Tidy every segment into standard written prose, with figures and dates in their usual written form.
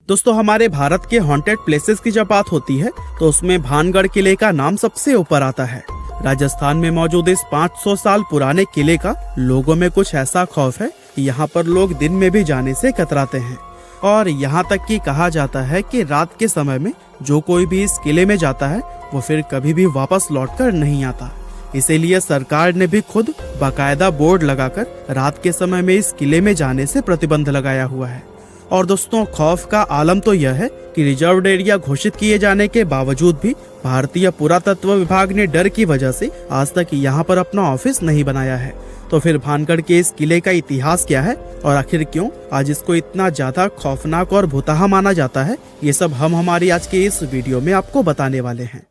दोस्तों, हमारे भारत के हॉन्टेड प्लेसेस की जब बात होती है तो उसमें भानगढ़ किले का नाम सबसे ऊपर आता है। राजस्थान में मौजूद इस 500 साल पुराने किले का लोगों में कुछ ऐसा खौफ है कि यहाँ पर लोग दिन में भी जाने से कतराते हैं और यहाँ तक कि कहा जाता है कि रात के समय में जो कोई भी इस किले में जाता है वो फिर कभी भी वापस लौटकर नहीं आता। इसीलिए सरकार ने भी खुद बाकायदा बोर्ड लगाकर रात के समय में इस किले में जाने से प्रतिबंध लगाया हुआ है। और दोस्तों, खौफ का आलम तो यह है कि रिजर्व एरिया घोषित किए जाने के बावजूद भी भारतीय पुरातत्व विभाग ने डर की वजह से आज तक यहाँ पर अपना ऑफिस नहीं बनाया है। तो फिर भानगढ़ के इस किले का इतिहास क्या है और आखिर क्यों आज इसको इतना ज्यादा खौफनाक और भुतहा माना जाता है, ये सब हम हमारी आज के इस वीडियो में आपको बताने वाले हैं।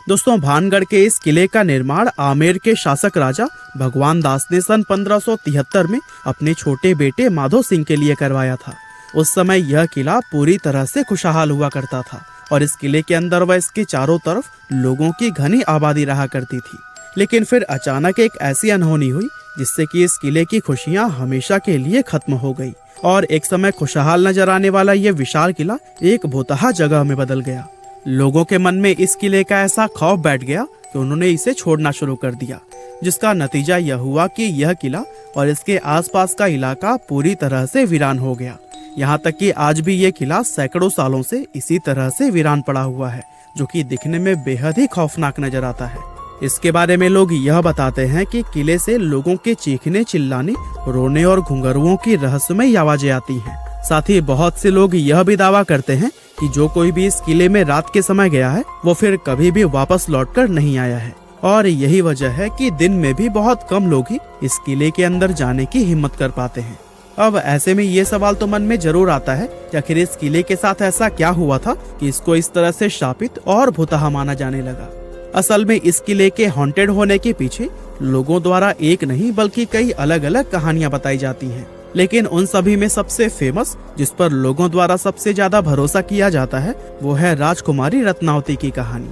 दोस्तों, भानगढ़ के इस किले का निर्माण आमेर के शासक राजा भगवान दास ने सन 1573 में अपने छोटे बेटे माधो सिंह के लिए करवाया था। उस समय यह किला पूरी तरह से खुशहाल हुआ करता था और इस किले के अंदर व इसके चारों तरफ लोगों की घनी आबादी रहा करती थी। लेकिन फिर अचानक एक ऐसी अनहोनी हुई जिससे कि इस किले की खुशियां हमेशा के लिए खत्म हो गई और एक समय खुशहाल नजर आने वाला ये विशाल किला एक भुतहा जगह में बदल गया। लोगों के मन में इस किले का ऐसा खौफ बैठ गया कि उन्होंने इसे छोड़ना शुरू कर दिया, जिसका नतीजा यह हुआ कि यह किला और इसके आसपास का इलाका पूरी तरह से वीरान हो गया। यहाँ तक कि आज भी ये किला सैकड़ों सालों से इसी तरह से वीरान पड़ा हुआ है, जो कि दिखने में बेहद ही खौफनाक नजर आता है। इसके बारे में लोग यह बताते हैं कि किले से लोगों के चीखने, चिल्लाने, रोने और घुंघरुओं की रहस्यमय आवाजें आती हैं। साथ ही बहुत से लोग यह भी दावा करते हैं कि जो कोई भी इस किले में रात के समय गया है वो फिर कभी भी वापस लौटकर नहीं आया है। और यही वजह है कि दिन में भी बहुत कम लोग ही इस किले के अंदर जाने की हिम्मत कर पाते हैं। अब ऐसे में ये सवाल तो मन में जरूर आता है कि आखिर इस किले के साथ ऐसा क्या हुआ था कि इसको इस तरह से शापित और भुतहा माना जाने लगा। असल में इस किले के हॉन्टेड होने के पीछे लोगों द्वारा एक नहीं बल्कि कई अलग अलग कहानियां बताई जाती हैं। लेकिन उन सभी में सबसे फेमस, जिस पर लोगों द्वारा सबसे ज्यादा भरोसा किया जाता है, वो है राजकुमारी रत्नावती की कहानी।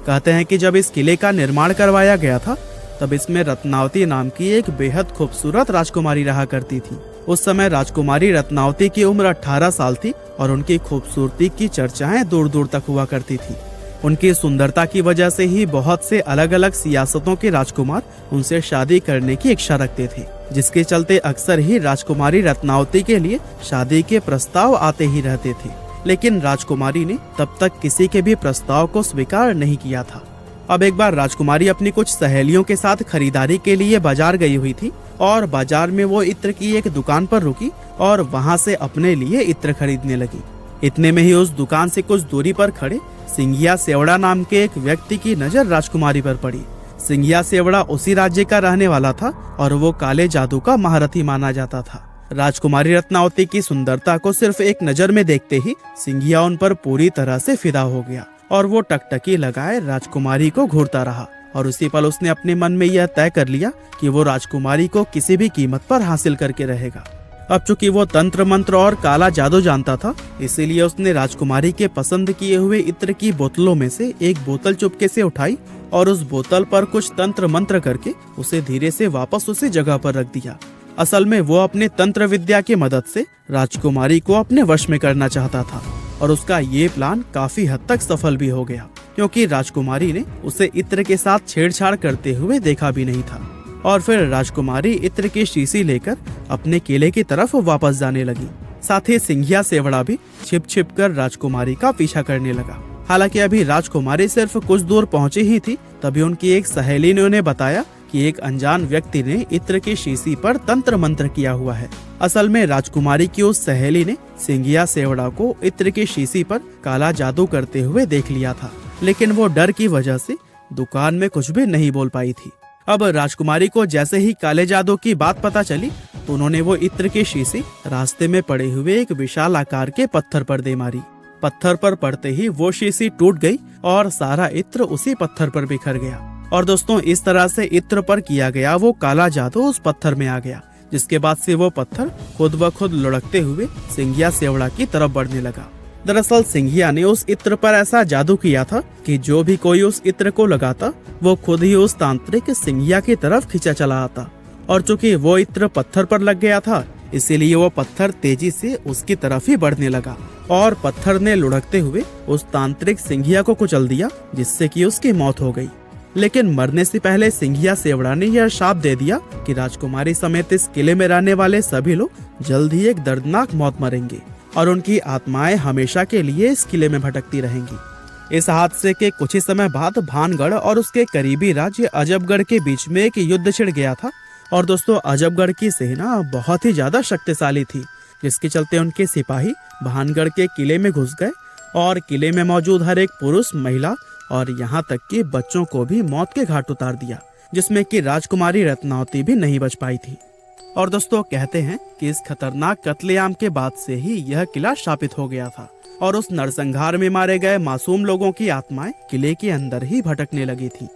कहते हैं कि जब इस किले का निर्माण करवाया गया था तब इसमें रत्नावती नाम की एक बेहद खूबसूरत राजकुमारी रहा करती थी। उस समय राजकुमारी रत्नावती की उम्र 18 साल थी और उनकी खूबसूरती की चर्चाएं दूर दूर तक हुआ करती थी। उनकी सुंदरता की वजह से ही बहुत से अलग अलग सियासतों के राजकुमार उनसे शादी करने की इच्छा रखते थे, जिसके चलते अक्सर ही राजकुमारी रत्नावती के लिए शादी के प्रस्ताव आते ही रहते थे। लेकिन राजकुमारी ने तब तक किसी के भी प्रस्ताव को स्वीकार नहीं किया था। अब एक बार राजकुमारी अपनी कुछ सहेलियों के साथ खरीदारी के लिए बाजार गई हुई थी और बाजार में वो इत्र की एक दुकान पर रुकी और वहाँ से अपने लिए इत्र खरीदने लगी। इतने में ही उस दुकान से कुछ दूरी पर खड़े सिंघिया सेवड़ा नाम के एक व्यक्ति की नजर राजकुमारी पर पड़ी। सिंघिया सेवड़ा उसी राज्य का रहने वाला था और वो काले जादू का महारथी माना जाता था। राजकुमारी रत्नावती की सुंदरता को सिर्फ एक नजर में देखते ही सिंघिया उन पर पूरी तरह से फिदा हो गया और वो टकटकी लगाए राजकुमारी को घूरता रहा और उसी पल उसने अपने मन में यह तय कर लिया कि वो राजकुमारी को किसी भी कीमत पर हासिल करके रहेगा। अब चूंकि वो तंत्र मंत्र और काला जादू जानता था, इसीलिए उसने राजकुमारी के पसंद किए हुए इत्र की बोतलों में से एक बोतल चुपके से उठाई और उस बोतल पर कुछ तंत्र मंत्र करके उसे धीरे से वापस उसी जगह पर रख दिया। असल में वो अपने तंत्र विद्या की मदद से राजकुमारी को अपने वश में करना चाहता था और उसका ये प्लान काफी हद तक सफल भी हो गया, क्योंकि राजकुमारी ने उसे इत्र के साथ छेड़छाड़ करते हुए देखा भी नहीं था। और फिर राजकुमारी इत्र की शीशी लेकर अपने किले की तरफ वापस जाने लगी। साथ ही सिंघिया सेवड़ा भी छिप छिप कर राजकुमारी का पीछा करने लगा। हालांकि अभी राजकुमारी सिर्फ कुछ दूर पहुंची ही थी, तभी उनकी एक सहेली ने उन्हें बताया कि एक अनजान व्यक्ति ने इत्र की शीशी पर तंत्र मंत्र किया हुआ है। असल में राजकुमारी की उस सहेली ने सिंघिया सेवड़ा को इत्र की शीशी पर काला जादू करते हुए देख लिया था, लेकिन वो डर की वजह से दुकान में कुछ भी नहीं बोल पाई थी। अब राजकुमारी को जैसे ही काले जादू की बात पता चली तो उन्होंने वो इत्र की शीशी रास्ते में पड़े हुए एक विशाल आकार के पत्थर पर दे मारी। पत्थर पर पड़ते ही वो शीशी टूट गई और सारा इत्र उसी पत्थर पर बिखर गया। और दोस्तों, इस तरह से इत्र पर किया गया वो काला जादू उस पत्थर में आ गया, जिसके बाद से वो पत्थर खुद ब खुद लुढ़कते हुए सिंघिया सेवड़ा की तरफ बढ़ने लगा। दरअसल सिंघिया ने उस इत्र पर ऐसा जादू किया था कि जो भी कोई उस इत्र को लगाता वो खुद ही उस तांत्रिक सिंघिया की तरफ खींचा चला आता। और चूंकि वो इत्र पत्थर पर लग गया था, इसीलिए वो पत्थर तेजी से उसकी तरफ ही बढ़ने लगा और पत्थर ने लुढ़कते हुए उस तांत्रिक सिंघिया को कुचल दिया, जिससे कि उसकी मौत हो गई। लेकिन मरने से पहले सिंघिया सेवड़ा ने यह शाप दे दिया कि राजकुमारी समेत इस किले में रहने वाले सभी लोग जल्द ही एक दर्दनाक मौत मरेंगे और उनकी आत्माएं हमेशा के लिए इस किले में भटकती रहेंगी। इस हादसे के कुछ ही समय बाद भानगढ़ और उसके करीबी राज्य अजबगढ़ के बीच में एक युद्ध छिड़ गया था। और दोस्तों, अजबगढ़ की सेना बहुत ही ज्यादा शक्तिशाली थी, जिसके चलते उनके सिपाही भानगढ़ के किले में घुस गए और किले में मौजूद हर एक पुरुष, महिला और यहाँ तक कि बच्चों को भी मौत के घाट उतार दिया, जिसमें कि राजकुमारी रत्नावती भी नहीं बच पाई थी। और दोस्तों, कहते हैं कि इस खतरनाक कत्लेआम के बाद से ही यह किला शापित हो गया था और उस नरसंहार में मारे गए मासूम लोगों की आत्माएं किले के अंदर ही भटकने लगी थी।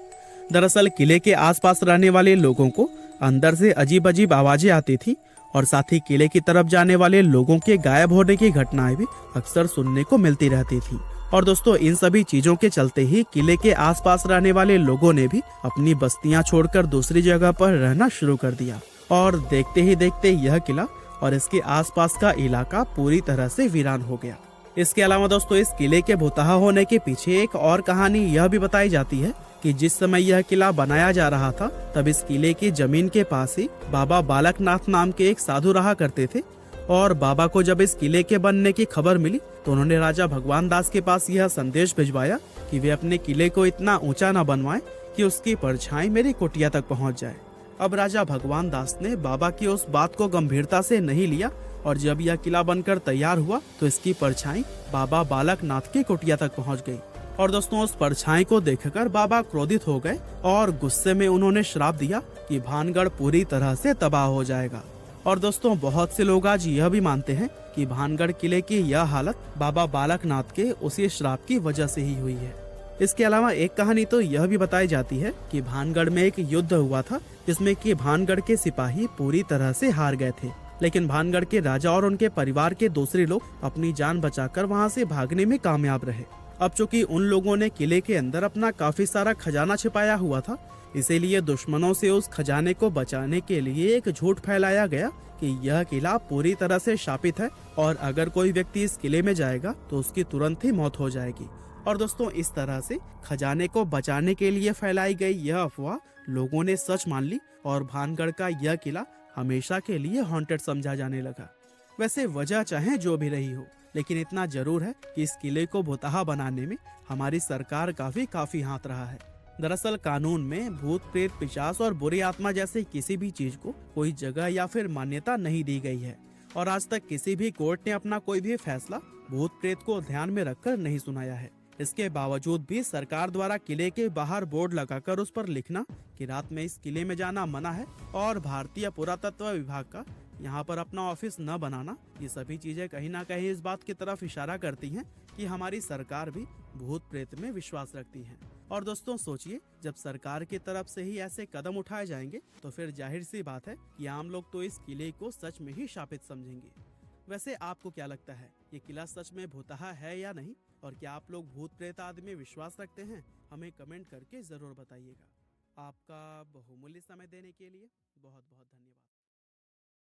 दरअसल किले के आसपास रहने वाले लोगों को अंदर से अजीब अजीब आवाजें आती थी और साथ ही किले की तरफ जाने वाले लोगों के गायब होने की घटनाएं भी अक्सर सुनने को मिलती रहती थी। और दोस्तों, इन सभी चीजों के चलते ही किले के आसपास रहने वाले लोगों ने भी अपनी बस्तियां छोड़कर दूसरी जगह पर रहना शुरू कर दिया और देखते ही देखते यह किला और इसके आसपास का इलाका पूरी तरह से वीरान हो गया। इसके अलावा दोस्तों, इस किले के भुतहा होने के पीछे एक और कहानी यह भी बताई जाती है कि जिस समय यह किला बनाया जा रहा था, तब इस किले की जमीन के पास ही बाबा बालकनाथ नाम के एक साधु रहा करते थे। और बाबा को जब इस किले के बनने की खबर मिली तो उन्होंने राजा भगवान दास के पास यह संदेश भिजवाया कि वे अपने किले को इतना ऊंचा न बनवाएं कि उसकी परछाई मेरी कुटिया तक पहुंच जाए। अब राजा भगवान दास ने बाबा की उस बात को गंभीरता से नहीं लिया और जब यह किला बनकर तैयार हुआ तो इसकी परछाई बाबा बालकनाथ की कुटिया तक पहुंच गई। और दोस्तों, उस परछाई को देखकर बाबा क्रोधित हो गए और गुस्से में उन्होंने श्राप दिया कि भानगढ़ पूरी तरह से तबाह हो जाएगा। और दोस्तों, बहुत से लोग आज यह भी मानते हैं कि भानगढ़ किले की यह हालत बाबा बालकनाथ के उसी श्राप की वजह से ही हुई है। इसके अलावा एक कहानी तो यह भी बताई जाती है कि भानगढ़ में एक युद्ध हुआ था, जिसमें कि भानगढ़ के सिपाही पूरी तरह से हार गए थे, लेकिन भानगढ़ के राजा और उनके परिवार के दूसरे लोग अपनी जान बचाकर वहां से भागने में कामयाब रहे। अब चूंकि उन लोगों ने किले के अंदर अपना काफी सारा खजाना छिपाया हुआ था, इसीलिए दुश्मनों से उस खजाने को बचाने के लिए एक झूठ फैलाया गया कि यह किला पूरी तरह से शापित है और अगर कोई व्यक्ति इस किले में जाएगा तो उसकी तुरंत ही मौत हो जाएगी। और दोस्तों, इस तरह से खजाने को बचाने के लिए फैलाई गई यह अफवाह लोगों ने सच मान ली और भानगढ़ का यह किला हमेशा के लिए हॉन्टेड समझा जाने लगा। वैसे वजह चाहे जो भी रही हो, लेकिन इतना जरूर है कि इस किले को भुतहा बनाने में हमारी सरकार का भी काफी हाथ रहा है। दरअसल कानून में भूत, प्रेत, पिशाच और बुरी आत्मा जैसे किसी भी चीज को कोई जगह या फिर मान्यता नहीं दी गई है और आज तक किसी भी कोर्ट ने अपना कोई भी फैसला भूत प्रेत को ध्यान में रखकर नहीं सुनाया है। इसके बावजूद भी सरकार द्वारा किले के बाहर बोर्ड लगाकर उस पर लिखना कि रात में इस किले में जाना मना है और भारतीय पुरातत्व विभाग का यहाँ पर अपना ऑफिस न बनाना, ये सभी चीजें कहीं ना कहीं इस बात की तरफ इशारा करती हैं कि हमारी सरकार भी भूत प्रेत में विश्वास रखती है। और दोस्तों, सोचिए, जब सरकार की तरफ से ही ऐसे कदम उठाए जाएंगे तो फिर जाहिर सी बात है कि आम लोग तो इस किले को सच में ही शापित समझेंगे। वैसे आपको क्या लगता है, ये किला सच में भुतहा है या नहीं? और क्या आप लोग भूत प्रेत आदि में विश्वास रखते हैं? हमें कमेंट करके जरूर बताइएगा। आपका बहुमूल्य समय देने के लिए बहुत बहुत धन्यवाद।